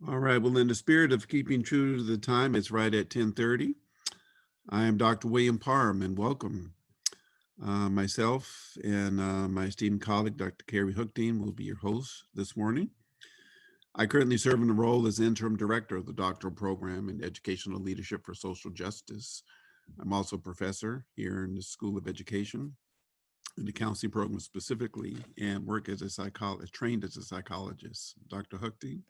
All right, well, in the spirit of keeping true to the time, it's right at 10:30. I am Dr. William Parham, and welcome. Myself and my esteemed colleague, Dr. Carrie Hookdean, will be your hosts this morning. I currently serve in the role as interim director of the doctoral program in educational leadership for social justice. I'm also a professor here in the School of Education in the counseling program specifically, and work as a psychologist, trained as a psychologist. Dr. Hookdean.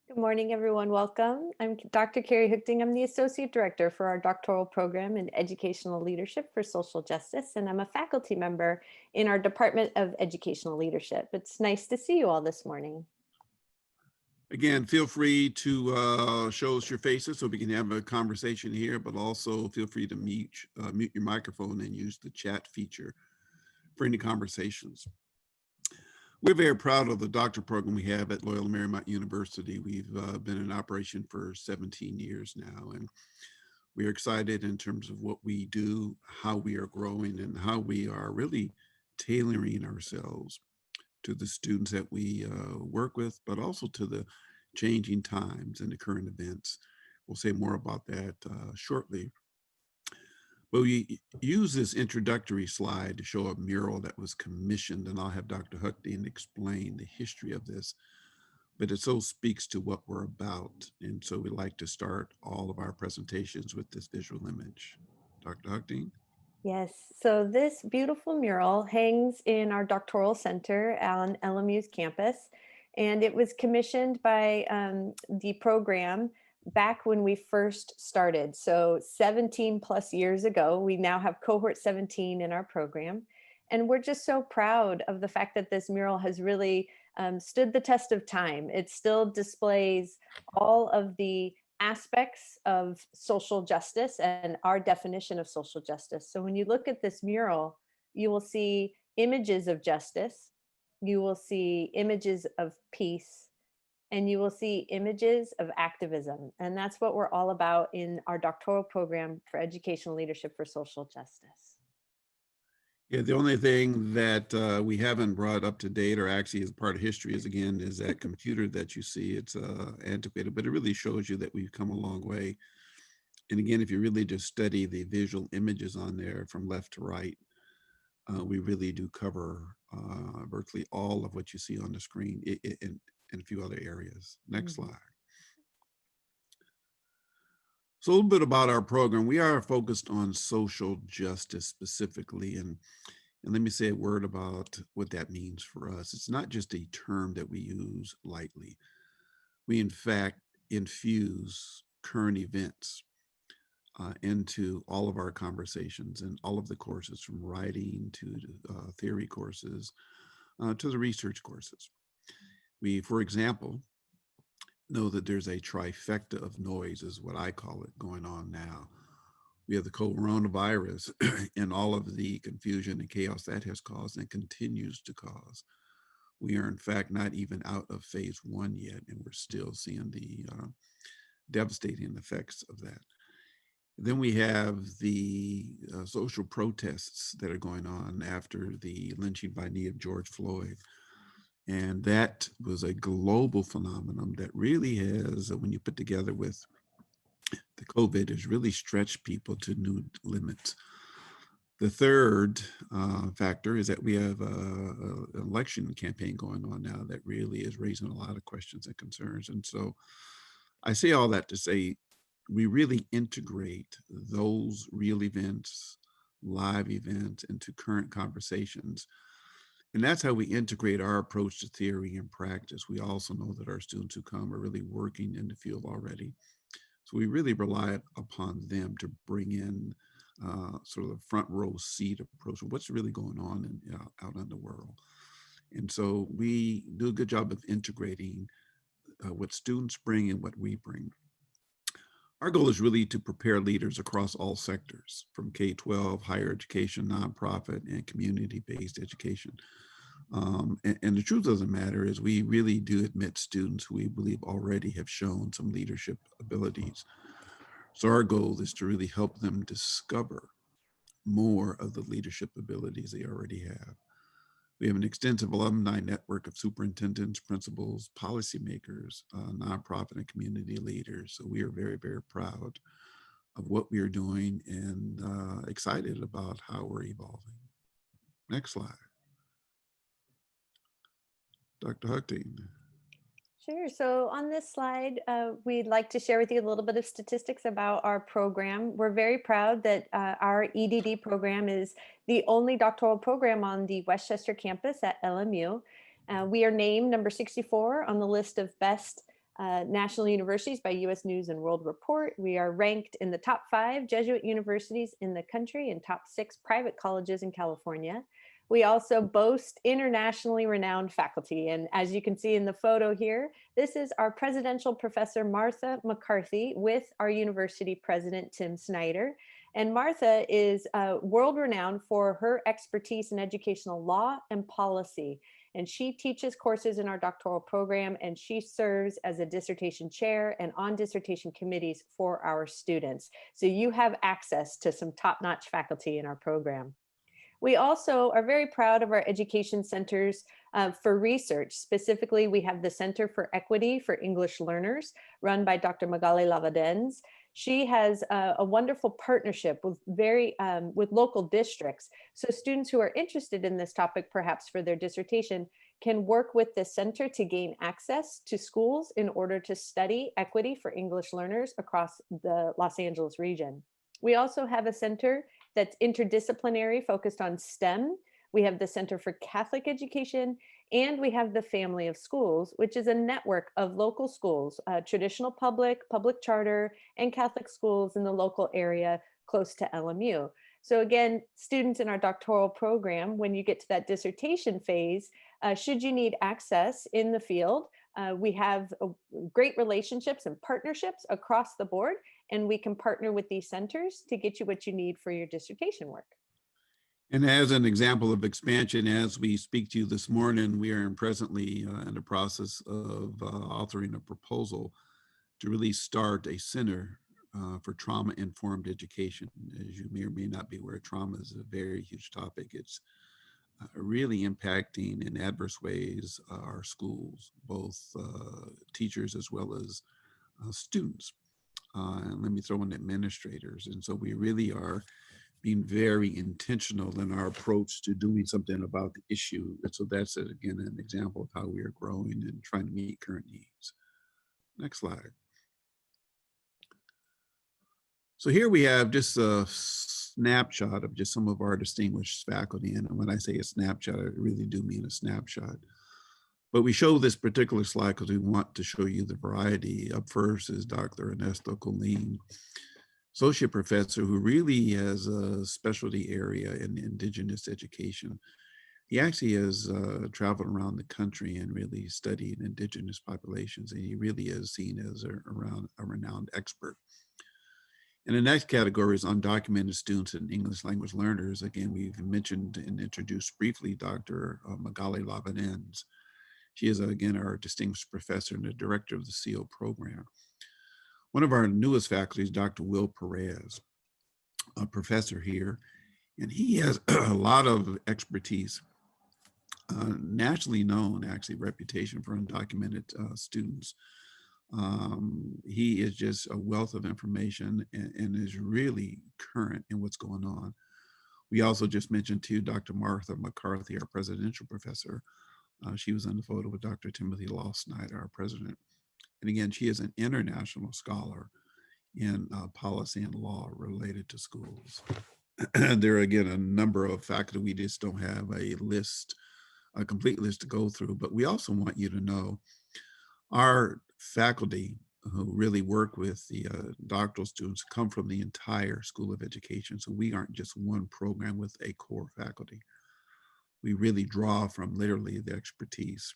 Good morning, everyone. Welcome. I'm Dr. Carrie Hookding. I'm the Associate Director for our doctoral program in educational leadership for social justice, and I'm a faculty member in our Department of Educational Leadership. It's nice to see you all this morning. Again, feel free to show us your faces so we can have a conversation here, but also feel free to mute your microphone and use the chat feature for any conversations. We're very proud of the doctorate program we have at Loyola Marymount University. We've been in operation for 17 years now, and we're excited in terms of what we do, how we are growing, and how we are really tailoring ourselves to the students that we work with, but also to the changing times and the current events. We'll say more about that shortly. But we use this introductory slide to show a mural that was commissioned, and I'll have Dr. Hookdean explain the history of this, but it so speaks to what we're about. And so we like to start all of our presentations with this visual image. Dr. Hookdean? Yes, so this beautiful mural hangs in our doctoral center on LMU's campus, and it was commissioned by the program back when we first started. So 17 plus years ago, we now have cohort 17 in our program. And we're just so proud of the fact that this mural has really stood the test of time. It still displays all of the aspects of social justice and our definition of social justice. So when you look at this mural, you will see images of justice, you will see images of peace, and you will see images of activism. And that's what we're all about in our doctoral program for educational leadership for social justice. Yeah, the only thing that we haven't brought up to date, or actually is part of history, is that computer that you see. It's antiquated, but it really shows you that we've come a long way. And again, if you really just study the visual images on there from left to right, we really do cover virtually all of what you see on the screen in a few other areas. Next slide. So a little bit about our program. We are focused on social justice specifically, and let me say a word about what that means for us. It's not just a term that we use lightly. We, in fact, infuse current events into all of our conversations and all of the courses, from writing to theory courses to the research courses. We, for example, know that there's a trifecta of noise, is what I call it, going on now. We have the coronavirus and all of the confusion and chaos that has caused and continues to cause. We are, in fact, not even out of phase one yet, and we're still seeing the devastating effects of that. Then we have the social protests that are going on after the lynching by knee of George Floyd. And that was a global phenomenon that really has, when you put together with the COVID, has really stretched people to new limits. The third factor is that we have an election campaign going on now that really is raising a lot of questions and concerns. And so I say all that to say, we really integrate those real events, live events, into current conversations. And that's how we integrate our approach to theory and practice. We also know that our students who come are really working in the field already. So we really rely upon them to bring in sort of the front row seat approach of what's really going on out in the world. And so we do a good job of integrating what students bring and what we bring. Our goal is really to prepare leaders across all sectors, from K-12, higher education, nonprofit, and community-based education. And the truth of the matter is we really do admit students who we believe already have shown some leadership abilities. So our goal is to really help them discover more of the leadership abilities they already have. We have an extensive alumni network of superintendents, principals, policymakers, nonprofit and community leaders. So we are very, very proud of what we are doing and excited about how we're evolving. Next slide. Dr. Huckting. Sure. So on this slide, we'd like to share with you a little bit of statistics about our program. We're very proud that our EDD program is the only doctoral program on the Westchester campus at LMU. We are named number 64 on the list of best national universities by US News and World Report. We are ranked in the top 5 Jesuit universities in the country and top 6 private colleges in California. We also boast internationally renowned faculty. And as you can see in the photo here, this is our presidential professor, Martha McCarthy, with our university president, Tim Snyder. And Martha is world renowned for her expertise in educational law and policy. And she teaches courses in our doctoral program, and she serves as a dissertation chair and on dissertation committees for our students. So you have access to some top-notch faculty in our program. We also are very proud of our education centers for research. Specifically, we have the Center for Equity for English Learners, run by Dr. Magali Lavadens. She has a wonderful partnership with local districts. So students who are interested in this topic, perhaps for their dissertation, can work with the center to gain access to schools in order to study equity for English learners across the Los Angeles region. We also have a center that's interdisciplinary, focused on STEM. We have the Center for Catholic Education, and we have the Family of Schools, which is a network of local schools, traditional public, public charter, and Catholic schools in the local area close to LMU. So again, students in our doctoral program, when you get to that dissertation phase, should you need access in the field, we have great relationships and partnerships across the board, and we can partner with these centers to get you what you need for your dissertation work. And as an example of expansion, as we speak to you this morning, we are presently in the process of authoring a proposal to really start a center for trauma-informed education. As you may or may not be aware, trauma is a very huge topic. It's really impacting in adverse ways our schools, both teachers as well as students. And let me throw in administrators. And so we really are being very intentional in our approach to doing something about the issue. And so that's, again, an example of how we are growing and trying to meet current needs. Next slide. So here we have just a snapshot of just some of our distinguished faculty. And when I say a snapshot, I really do mean a snapshot. But we show this particular slide because we want to show you the variety. Up first is Dr. Ernesto Colleen, associate professor who really has a specialty area in Indigenous education. He actually has traveled around the country and really studied Indigenous populations, and he really is seen as a renowned expert. And the next category is undocumented students and English language learners. Again, we've mentioned and introduced briefly Dr. Magali Lavanens. She is, again, our distinguished professor and the director of the CO program. One of our newest faculty is Dr. Will Perez, a professor here, and he has a lot of expertise, nationally known, actually, reputation for undocumented students. He is just a wealth of information and is really current in what's going on. We also just mentioned too, Dr. Martha McCarthy, our presidential professor. She was in the photo with Dr. Timothy Law-Snyder, our president. And again, she is an international scholar in policy and law related to schools. There are, again, a number of faculty. We just don't have a list, a complete list to go through, but we also want you to know our faculty who really work with the doctoral students come from the entire School of Education. So we aren't just one program with a core faculty. We really draw from literally the expertise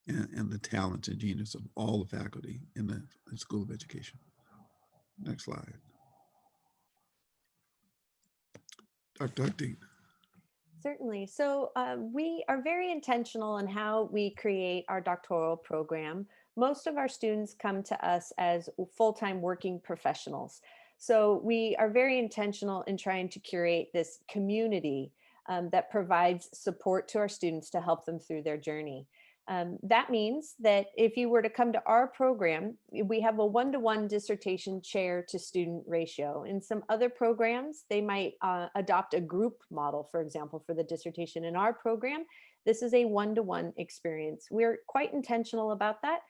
and the talents and genius of all the faculty in the School of Education. Next slide. Dr. Huckting. Certainly. So we are very intentional in how we create our doctoral program. Most of our students come to us as full-time working professionals. So we are very intentional in trying to curate this community that provides support to our students to help them through their journey. That means that if you were to come to our program, we have a one-to-one dissertation chair to student ratio. In some other programs, they might adopt a group model, for example, for the dissertation. In our program, this is a one-to-one experience. We're quite intentional about that.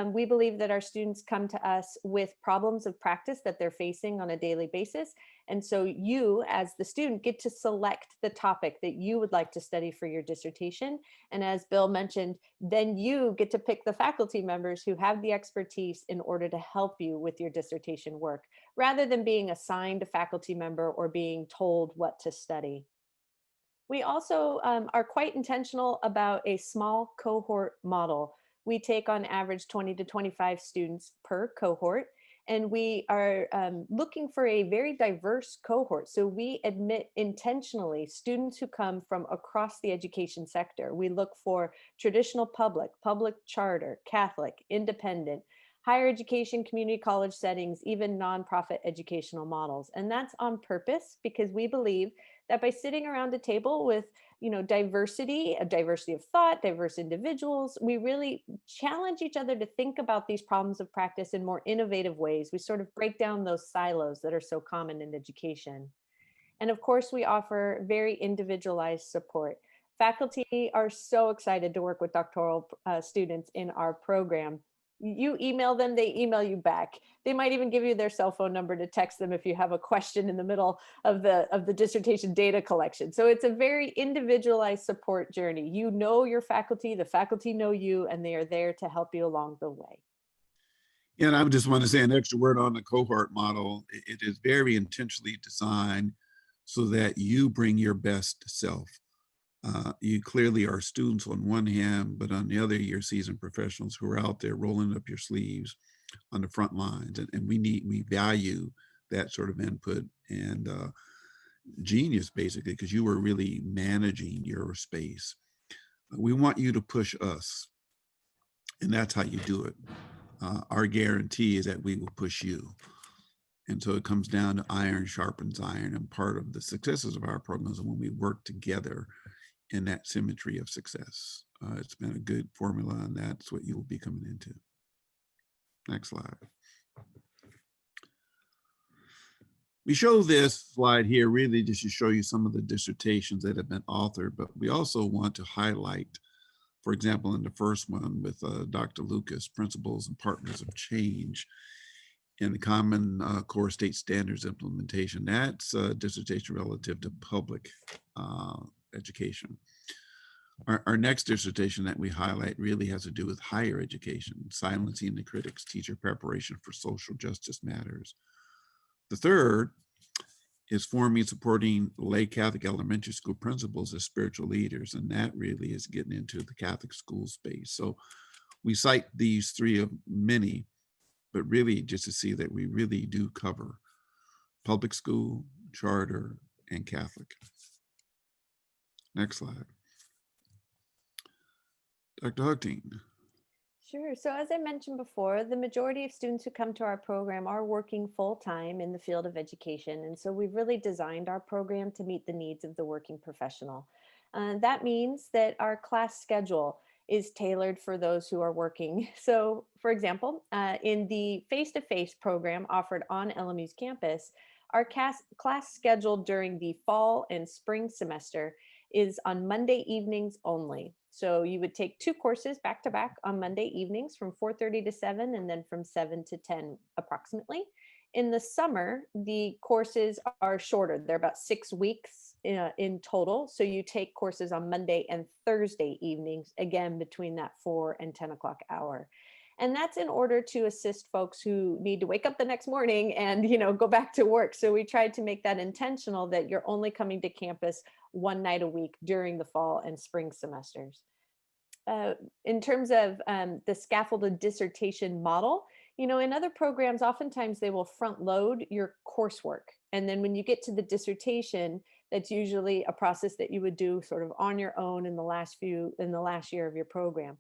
We believe that our students come to us with problems of practice that they're facing on a daily basis. And so you, as the student, get to select the topic that you would like to study for your dissertation. And as Bill mentioned, then you get to pick the faculty members who have the expertise in order to help you with your dissertation work, rather than being assigned a faculty member or being told what to study. We also are quite intentional about a small cohort model. We take on average 20 to 25 students per cohort, and we are looking for a very diverse cohort. So we admit intentionally students who come from across the education sector. We look for traditional public, public charter, Catholic, independent, higher education, community college settings, even nonprofit educational models. And that's on purpose because we believe that by sitting around a table with diversity, a diversity of thought, diverse individuals, we really challenge each other to think about these problems of practice in more innovative ways. We sort of break down those silos that are so common in education. And of course, we offer very individualized support. Faculty are so excited to work with doctoral students in our program. You email them, they email you back. They might even give you their cell phone number to text them if you have a question in the middle of the dissertation data collection. So it's a very individualized support journey. You know your faculty, the faculty know you, and they are there to help you along the way. And I would just want to say an extra word on the cohort model. It is very intentionally designed so that you bring your best self. You clearly are students on one hand, but on the other, you're seasoned professionals who are out there rolling up your sleeves on the front lines. And we value that sort of input and genius, basically, because you are really managing your space. We want you to push us, and that's how you do it. Our guarantee is that we will push you. And so it comes down to iron sharpens iron. And part of the successes of our programs is when we work together in that symmetry of success. It's been a good formula, and that's what you will be coming into. Next slide. We show this slide here really just to show you some of the dissertations that have been authored, but we also want to highlight, for example, in the first one with Dr. Lucas, Principles and Partners of Change in the Common Core State Standards Implementation. That's a dissertation relative to public education. Our next dissertation that we highlight really has to do with higher education, silencing the critics, teacher preparation for social justice matters. The third is forming and supporting lay Catholic elementary school principals as spiritual leaders, and that really is getting into the Catholic school space. So we cite these three of many, but really just to see that we really do cover public school, charter, and Catholic. Next slide. Dr. Hugting. Sure. So as I mentioned before, the majority of students who come to our program are working full-time in the field of education. And so we've really designed our program to meet the needs of the working professional. That means that our class schedule is tailored for those who are working. So for example, in the face-to-face program offered on LMU's campus, our class scheduled during the fall and spring semester is on Monday evenings only. So you would take two courses back to back on Monday evenings from 4:30 to 7 and then from 7 to 10 approximately. In the summer, the courses are shorter. They're about 6 weeks in total. So you take courses on Monday and Thursday evenings, again, between that 4 and 10 o'clock hour. And that's in order to assist folks who need to wake up the next morning and go back to work. So we tried to make that intentional that you're only coming to campus one night a week during the fall and spring semesters. In terms of the scaffolded dissertation model, in other programs, oftentimes they will front load your coursework. And then when you get to the dissertation, that's usually a process that you would do sort of on your own in the last year of your program.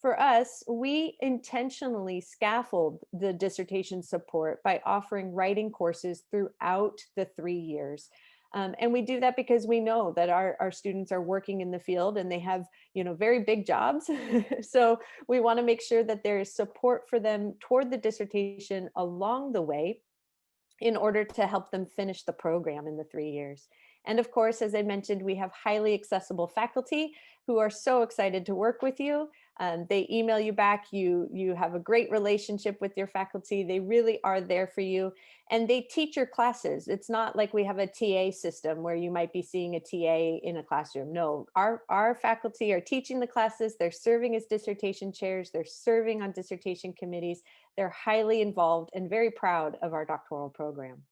For us, we intentionally scaffold the dissertation support by offering writing courses throughout the 3 years. And we do that because we know that our students are working in the field and they have, very big jobs. So we want to make sure that there is support for them toward the dissertation along the way in order to help them finish the program in the 3 years. And of course, as I mentioned, we have highly accessible faculty who are so excited to work with you. They email you back. You have a great relationship with your faculty. They really are there for you, and they teach your classes. It's not like we have a TA system where you might be seeing a TA in a classroom. No, our faculty are teaching the classes. They're serving as dissertation chairs. They're serving on dissertation committees. They're highly involved and very proud of our doctoral program.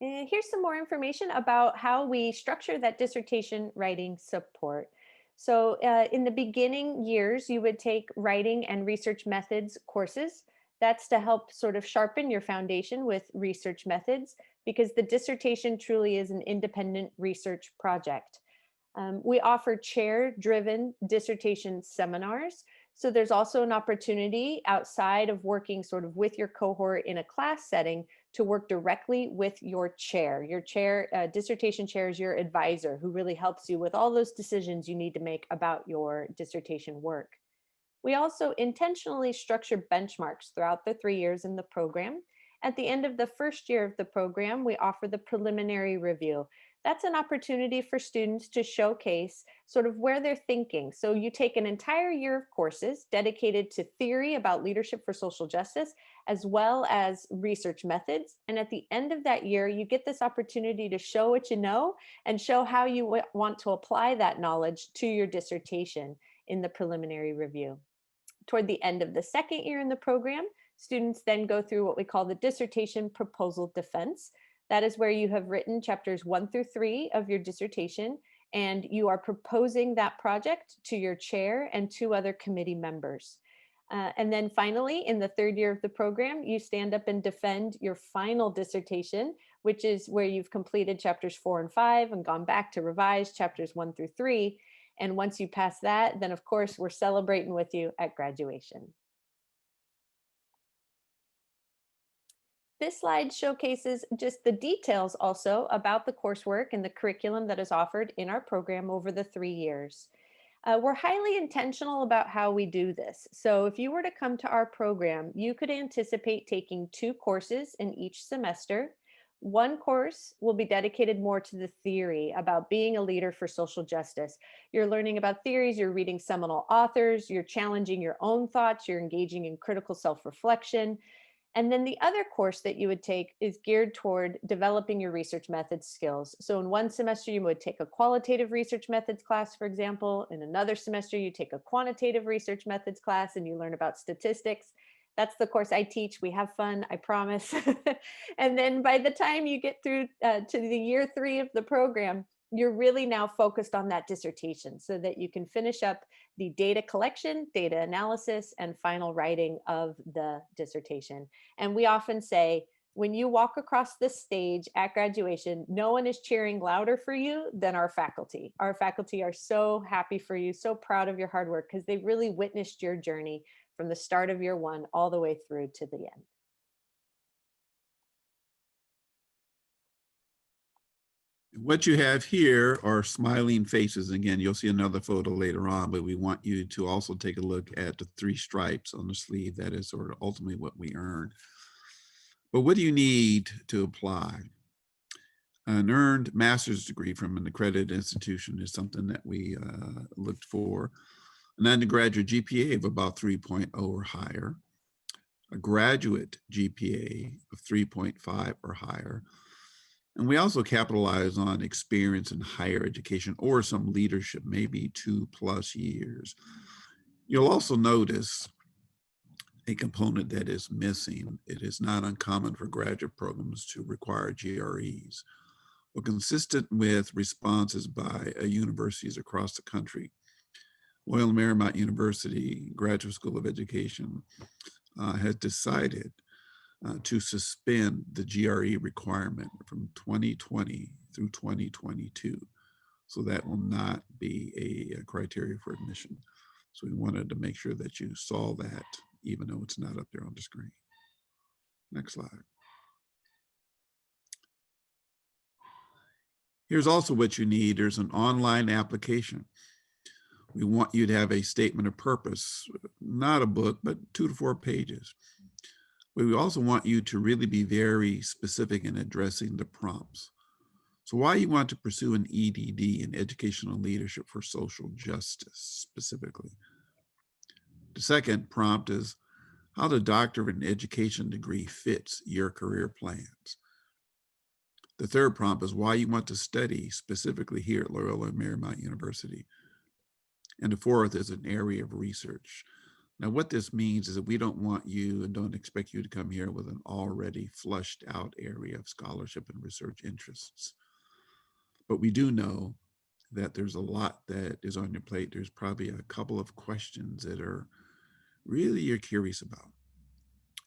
And here's some more information about how we structure that dissertation writing support. So, in the beginning years, you would take writing and research methods courses. That's to help sort of sharpen your foundation with research methods because the dissertation truly is an independent research project. We offer chair driven dissertation seminars. So there's also an opportunity outside of working sort of with your cohort in a class setting to work directly with your chair. Your chair, dissertation chair is your advisor who really helps you with all those decisions you need to make about your dissertation work. We also intentionally structure benchmarks throughout the 3 years in the program. At the end of the first year of the program, we offer the preliminary review. That's an opportunity for students to showcase sort of where they're thinking. So you take an entire year of courses dedicated to theory about leadership for social justice, as well as research methods. And at the end of that year, you get this opportunity to show what you know and show how you want to apply that knowledge to your dissertation in the preliminary review. Toward the end of the second year in the program, students then go through what we call the dissertation proposal defense. That is where you have written chapters 1 through 3 of your dissertation, and you are proposing that project to your chair and 2 other committee members. And then finally, in the third year of the program, you stand up and defend your final dissertation, which is where you've completed chapters 4 and 5 and gone back to revise chapters 1 through 3. And once you pass that, then of course, we're celebrating with you at graduation. This slide showcases just the details also about the coursework and the curriculum that is offered in our program over the 3 years. We're highly intentional about how we do this. So if you were to come to our program, you could anticipate taking 2 courses in each semester. One course will be dedicated more to the theory about being a leader for social justice. You're learning about theories, you're reading seminal authors, you're challenging your own thoughts, you're engaging in critical self-reflection. And then the other course that you would take is geared toward developing your research methods skills. So in one semester, you would take a qualitative research methods class, for example. In another semester, you take a quantitative research methods class and you learn about statistics. That's the course I teach. We have fun, I promise. And then by the time you get through to the year 3 of the program, you're really now focused on that dissertation so that you can finish up the data collection, data analysis, and final writing of the dissertation. And we often say, when you walk across this stage at graduation, no one is cheering louder for you than our faculty. Our faculty are so happy for you, so proud of your hard work because they've really witnessed your journey from the start of year 1 all the way through to the end. What you have here are smiling faces. Again, you'll see another photo later on, but we want you to also take a look at the 3 stripes on the sleeve. That is sort of ultimately what we earned. But what do you need to apply? An earned master's degree from an accredited institution is something that we looked for. An undergraduate GPA of about 3.0 or higher. A graduate GPA of 3.5 or higher. And we also capitalize on experience in higher education or some leadership, maybe 2+ years. You'll also notice a component that is missing. It is not uncommon for graduate programs to require GREs. Well, consistent with responses by universities across the country, Loyola Marymount University Graduate School of Education has decided to suspend the GRE requirement from 2020 through 2022. So that will not be a criteria for admission. So we wanted to make sure that you saw that, even though it's not up there on the screen. Next slide. Here's also what you need. There's an online application. We want you to have a statement of purpose, not a book, but 2 to 4 pages. But we also want you to really be very specific in addressing the prompts. So why you want to pursue an EDD in educational leadership for social justice specifically. The second prompt is how the doctorate in education degree fits your career plans. The third prompt is why you want to study specifically here at Loyola Marymount University. And the fourth is an area of research. Now, what this means is that we don't want you and don't expect you to come here with an already flushed out area of scholarship and research interests. But we do know that there's a lot that is on your plate. There's probably a couple of questions that are really you're curious about.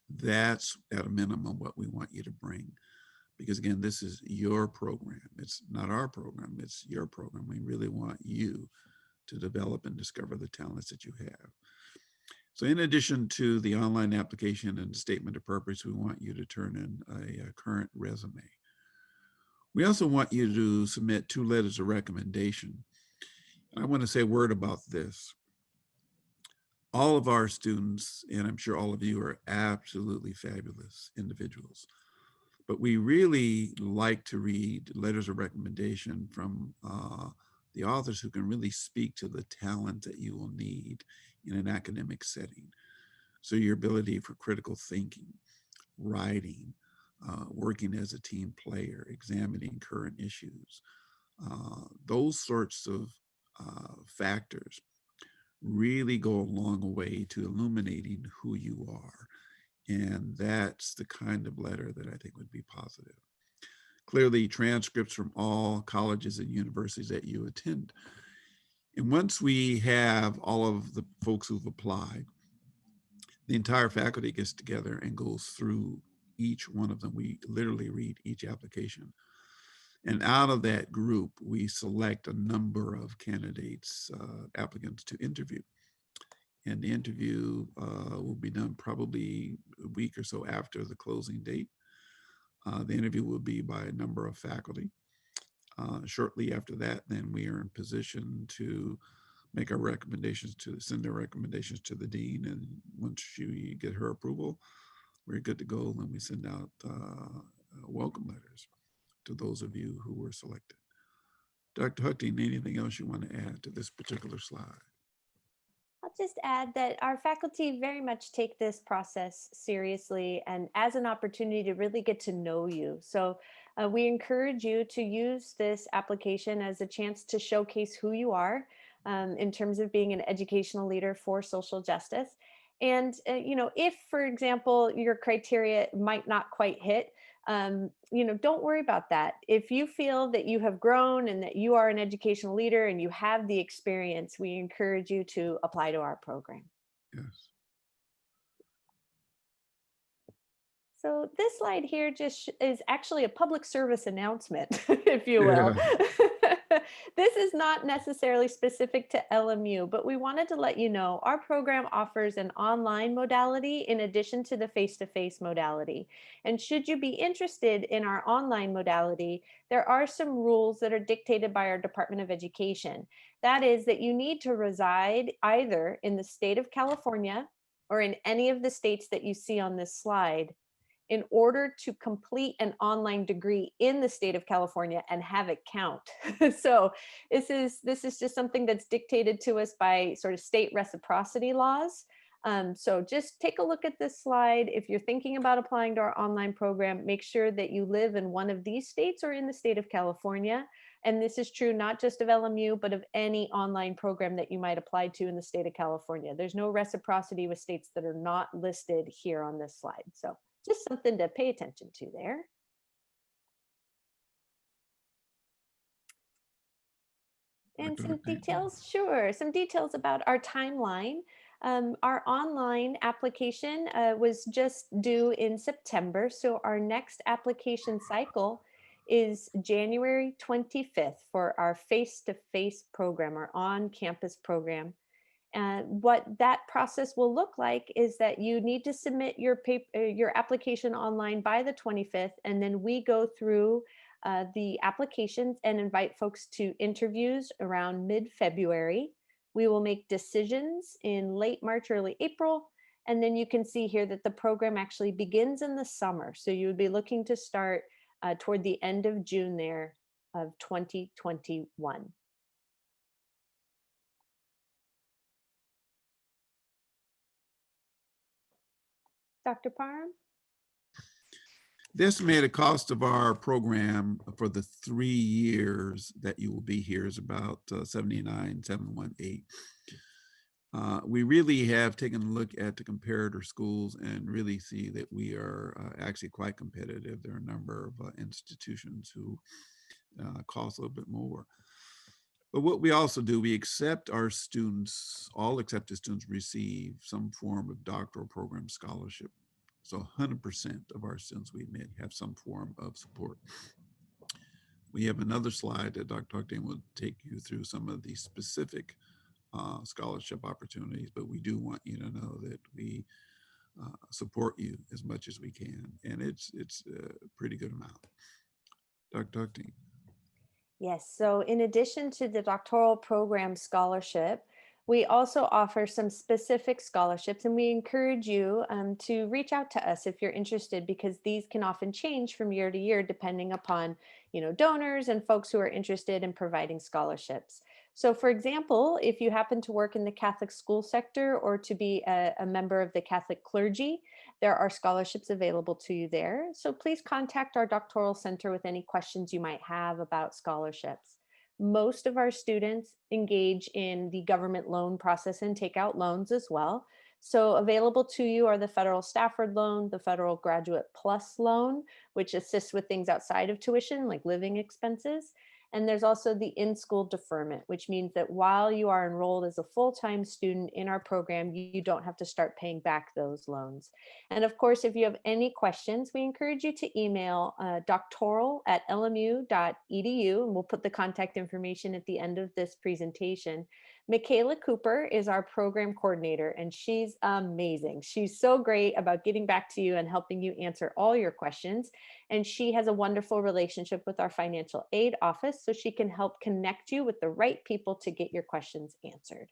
That's at a minimum what we want you to bring. Because again, this is your program. It's not our program, it's your program. We really want you to develop and discover the talents that you have. So in addition to the online application and statement of purpose, we want you to turn in a current resume. We also want you to submit 2 letters of recommendation. I want to say a word about this. All of our students, and I'm sure all of you, are absolutely fabulous individuals. But we really like to read letters of recommendation from the authors who can really speak to the talent that you will need in an academic setting. So your ability for critical thinking, writing, working as a team player, examining current issues, those sorts of factors really go a long way to illuminating who you are. And that's the kind of letter that I think would be positive. Clearly, transcripts from all colleges and universities that you attend. And once we have all of the folks who've applied, the entire faculty gets together and goes through each one of them. We literally read each application. And out of that group, we select a number of candidates, applicants to interview. And the interview will be done probably a week or so after the closing date. The interview will be by a number of faculty. Shortly after that, then we are in position to make our recommendations to send our recommendations to the dean. And once you get her approval, we're good to go. And we send out welcome letters to those of you who were selected. Dr. Huckting, anything else you want to add to this particular slide? I'll just add that our faculty very much take this process seriously and as an opportunity to really get to know you. So we encourage you to use this application as a chance to showcase who you are in terms of being an educational leader for social justice. And, if, for example, your criteria might not quite hit, don't worry about that. If you feel that you have grown and that you are an educational leader and you have the experience, we encourage you to apply to our program. Yes. So this slide here just is actually a public service announcement, if you will. Yeah. This is not necessarily specific to LMU, but we wanted to let you know our program offers an online modality in addition to the face-to-face modality. And should you be interested in our online modality, there are some rules that are dictated by our Department of Education. That is that you need to reside either in the state of California or in any of the states that you see on this slide in order to complete an online degree in the state of California and have it count. So this is just something that's dictated to us by sort of state reciprocity laws. So just take a look at this slide. If you're thinking about applying to our online program, make sure that you live in one of these states or in the state of California. And this is true not just of LMU, but of any online program that you might apply to in the state of California. There's no reciprocity with states that are not listed here on this slide. So just something to pay attention to there. And some details, sure, some details about our timeline. Our online application was just due in September, so our next application cycle is January 25th for our face-to-face program, our on-campus program. And what that process will look like is that you need to submit your application online by the 25th, and then we go through the applications and invite folks to interviews around mid-February. We will make decisions in late March, early April, and then you can see here that the program actually begins in the summer. So you would be looking to start toward the end of June there of 2021. Dr. Parham? The estimated cost of our program for the 3 years that you will be here is about 79,718. We really have taken a look at the comparator schools and really see that we are actually quite competitive. There are a number of institutions who cost a little bit more. But what we also do, we accept our students, all accepted students receive some form of doctoral program scholarship. So 100% of our students we admit have some form of support. We have another slide that Dr. Tuckton will take you through some of the specific scholarship opportunities, but we do want you to know that we support you as much as we can, and it's a pretty good amount. Dr. Tuckton. Yes. So, in addition to the doctoral program scholarship, we also offer some specific scholarships, and we encourage you to reach out to us if you're interested, because these can often change from year to year depending upon, donors and folks who are interested in providing scholarships. So, for example, if you happen to work in the Catholic school sector or to be a member of the Catholic clergy, there are scholarships available to you there. So please contact our doctoral center with any questions you might have about scholarships. Most of our students engage in the government loan process and take out loans as well. So available to you are the Federal Stafford Loan, the Federal Graduate Plus Loan, which assists with things outside of tuition, like living expenses. And there's also the in-school deferment, which means that while you are enrolled as a full-time student in our program, you don't have to start paying back those loans. And of course, if you have any questions, we encourage you to email doctoral@lmu.edu, and we'll put the contact information at the end of this presentation. Michaela Cooper is our program coordinator, and she's amazing. She's so great about getting back to you and helping you answer all your questions. And she has a wonderful relationship with our financial aid office, so she can help connect you with the right people to get your questions answered.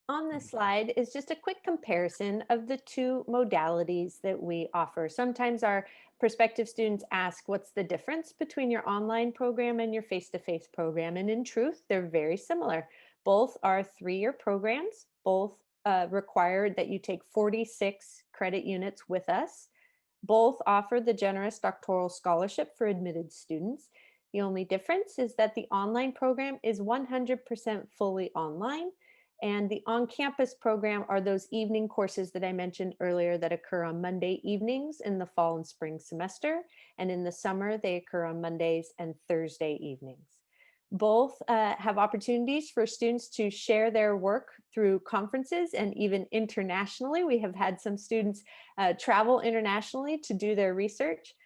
On this slide is just a quick comparison of the two modalities that we offer. Sometimes our prospective students ask, what's the difference between your online program and your face-to-face program? And in truth, they're very similar. Both are 3-year programs. Both require that you take 46 credit units with us. Both offer the generous doctoral scholarship for admitted students. The only difference is that the online program is 100% fully online, and the on-campus program are those evening courses that I mentioned earlier that occur on Monday evenings in the fall and spring semester. And in the summer, they occur on Mondays and Thursday evenings. Both have opportunities for students to share their work through conferences and even internationally. We have had some students travel internationally to do their research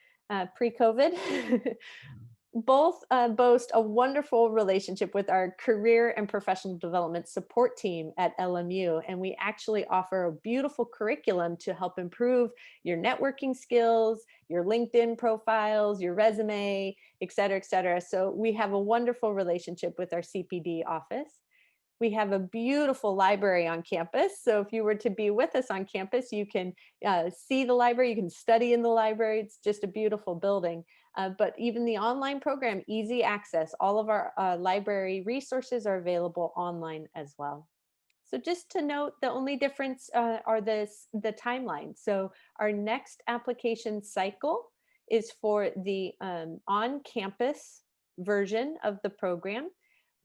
pre-COVID. Both boast a wonderful relationship with our career and professional development support team at LMU. And we actually offer a beautiful curriculum to help improve your networking skills, your LinkedIn profiles, your resume, et cetera, et cetera. So we have a wonderful relationship with our CPD office. We have a beautiful library on campus. So if you were to be with us on campus, you can see the library, you can study in the library. It's just a beautiful building. But even the online program, easy access. All of our library resources are available online as well. So just to note, the only difference are the timeline. So our next application cycle is for the on-campus version of the program,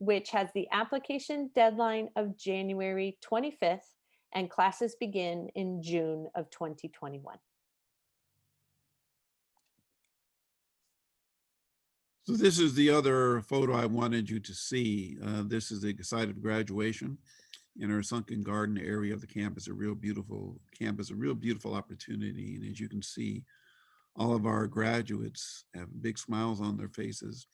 which has the application deadline of January 25th, and classes begin in June of 2021. So this is the other photo I wanted you to see. This is the site of graduation in our sunken garden area of the campus, a real beautiful campus, a real beautiful opportunity. And as you can see, All of our graduates have big smiles on their faces,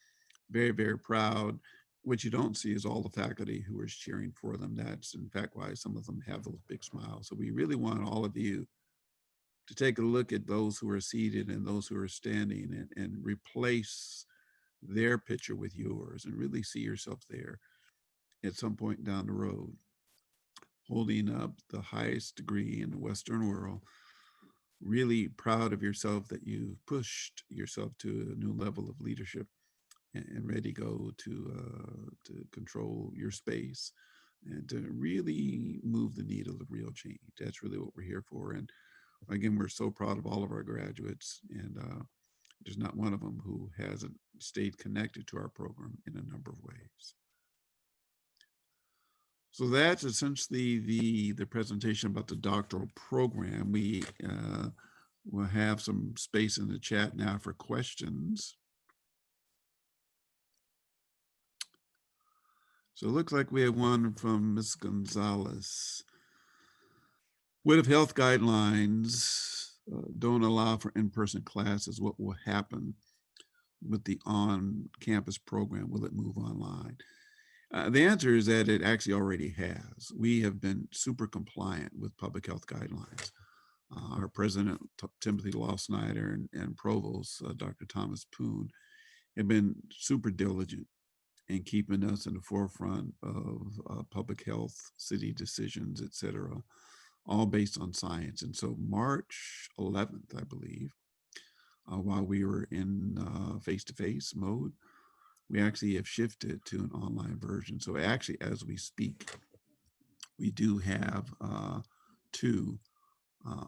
very, very proud. What you don't see is all the faculty who are cheering for them. That's in fact why some of them have those big smiles. So we really want all of you to take a look at those who are seated and those who are standing, and replace their picture with yours and really see yourself there at some point down the road, holding up the highest degree in the Western world, really proud of yourself that you've pushed yourself to a new level of leadership, and ready to go to control your space and to really move the needle of real change. That's really what we're here for. And again, we're so proud of all of our graduates, and there's not one of them who hasn't stayed connected to our program in a number of ways. So that's essentially the presentation about the doctoral program. We will have some space in the chat now for questions. So it looks like we have one from Ms. Gonzalez. What if health guidelines don't allow for in-person classes? What will happen with the on-campus program? Will it move online? The answer is that it actually already has. We have been super compliant with public health guidelines. Our president, Timothy Law Snyder, and provost, Dr. Thomas Poon, have been super diligent in keeping us in the forefront of public health, city decisions, et cetera, all based on science. And so March 11th, I believe, while we were in face-to-face mode, we actually have shifted to an online version. So actually, as we speak, we do have two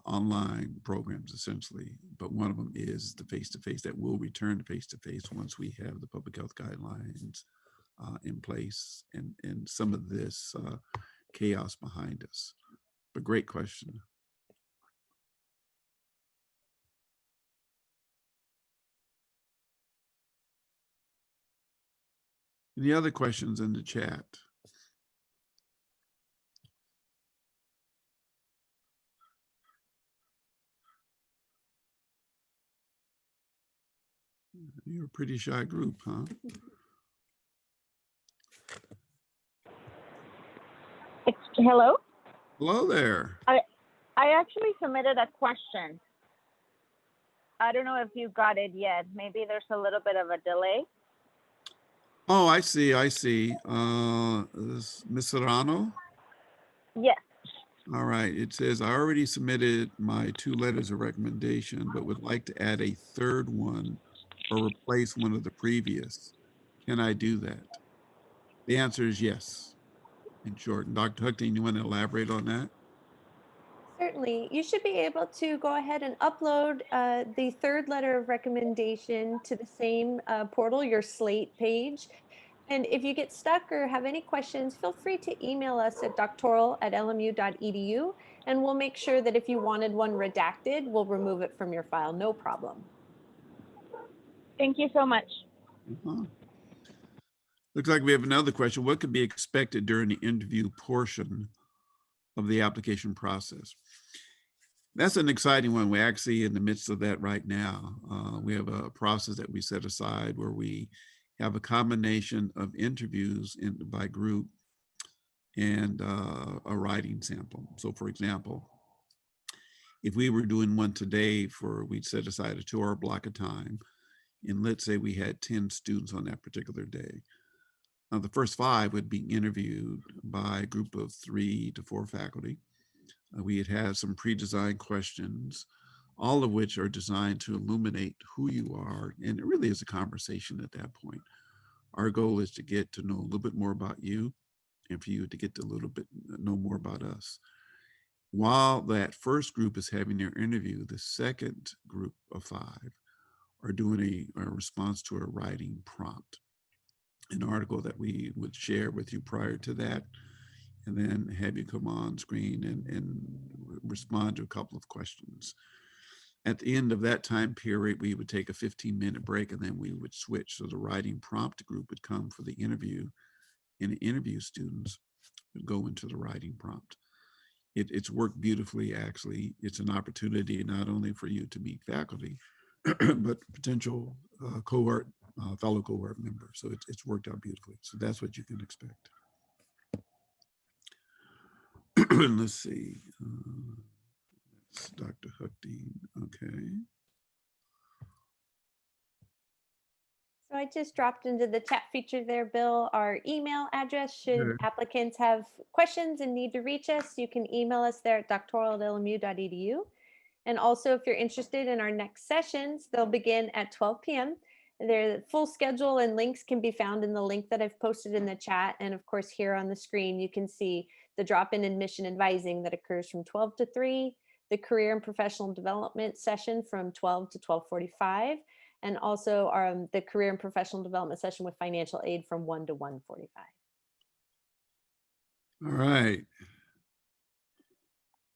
online programs essentially, but one of them is the face-to-face that will return to face-to-face once we have the public health guidelines in place and some of this chaos behind us. But great question. Any other questions in the chat? You're a pretty shy group, huh? Hello? Hello there. I actually submitted a question. I don't know if you got it yet. Maybe there's a little bit of a delay. Oh, I see. I see. Ms. Serrano? Yes. All right. It says, I already submitted my 2 letters of recommendation, but would like to add a third one or replace one of the previous. Can I do that? The answer is yes, in short. And Dr. Huckting, you want to elaborate on that? Certainly. You should be able to go ahead and upload the third letter of recommendation to the same portal, your Slate page. And if you get stuck or have any questions, feel free to email us at doctoral@lmu.edu, and we'll make sure that if you wanted one redacted, we'll remove it from your file, no problem. Thank you so much. Looks like we have another question. What could be expected during the interview portion of the application process? That's an exciting one. We're actually in the midst of that right now. We have a process that we set aside where we have a combination of interviews by group and a writing sample. So for example, if we were doing one today we'd set aside a 2-hour block of time, and let's say we had 10 students on that particular day. Now the first 5 would be interviewed by a group of 3 to 4 faculty. We had had some pre-designed questions, all of which are designed to illuminate who you are. And it really is a conversation at that point. Our goal is to get to know a little bit more about you and for you to get to know more about us. While that first group is having their interview, the second group of 5 are doing a response to a writing prompt, an article that we would share with you prior to that, and then have you come on screen and respond to a couple of questions. At the end of that time period, we would take a 15-minute break, and then we would switch. So the writing prompt group would come for the interview, and the interview students would go into the writing prompt. It's worked beautifully, actually. It's an opportunity not only for you to meet faculty, but potential cohort, fellow cohort member. So it's worked out beautifully. So that's what you can expect. Let's see. It's Dr. Huckdean. Okay. So I just dropped into the chat feature there, Bill, our email address. Should Okay. applicants have questions and need to reach us, you can email us there at doctoral.lmu.edu. And also, if you're interested in our next sessions, they'll begin at 12 p.m. Their full schedule and links can be found in the link that I've posted in the chat. And of course, here on the screen, you can see the drop-in admission advising that occurs from 12 to 3, the career and professional development session from 12 to 12:45, and also the career and professional development session with financial aid from 1 to 1:45. All right.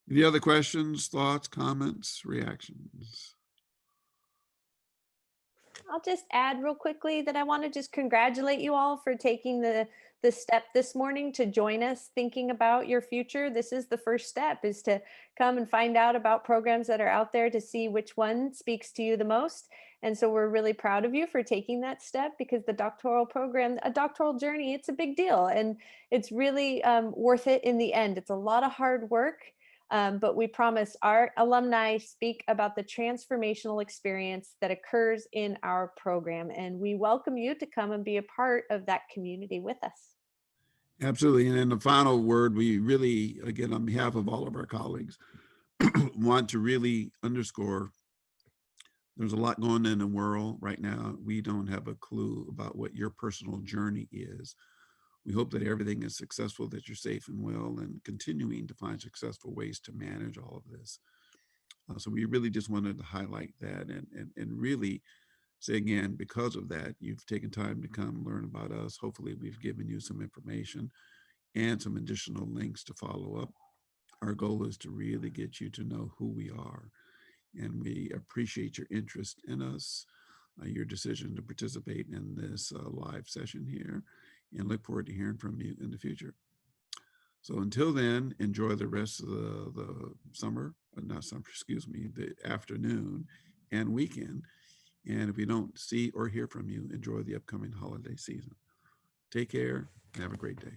Any other questions, thoughts, comments, reactions? I'll just add real quickly that I want to just congratulate you all for taking the step this morning to join us thinking about your future. This is the first step, is to come and find out about programs that are out there to see which one speaks to you the most. And so we're really proud of you for taking that step, because the doctoral program, a doctoral journey, it's a big deal, and it's really worth it in the end. It's a lot of hard work. But we promise our alumni speak about the transformational experience that occurs in our program. And we welcome you to come and be a part of that community with us. Absolutely. And then the final word, we really, again, on behalf of all of our colleagues, want to really underscore there's a lot going on in the world right now. We don't have a clue about what your personal journey is. We hope that everything is successful, that you're safe and well, and continuing to find successful ways to manage all of this. So we really just wanted to highlight that and really say again, because of that, you've taken time to come learn about us. Hopefully we've given you some information and some additional links to follow up. Our goal is to really get you to know who we are. And we appreciate your interest in us, your decision to participate in this live session here, and look forward to hearing from you in the future. So until then, enjoy the rest of the summer, not summer, excuse me, the afternoon and weekend. And if we don't see or hear from you, enjoy the upcoming holiday season. Take care and have a great day.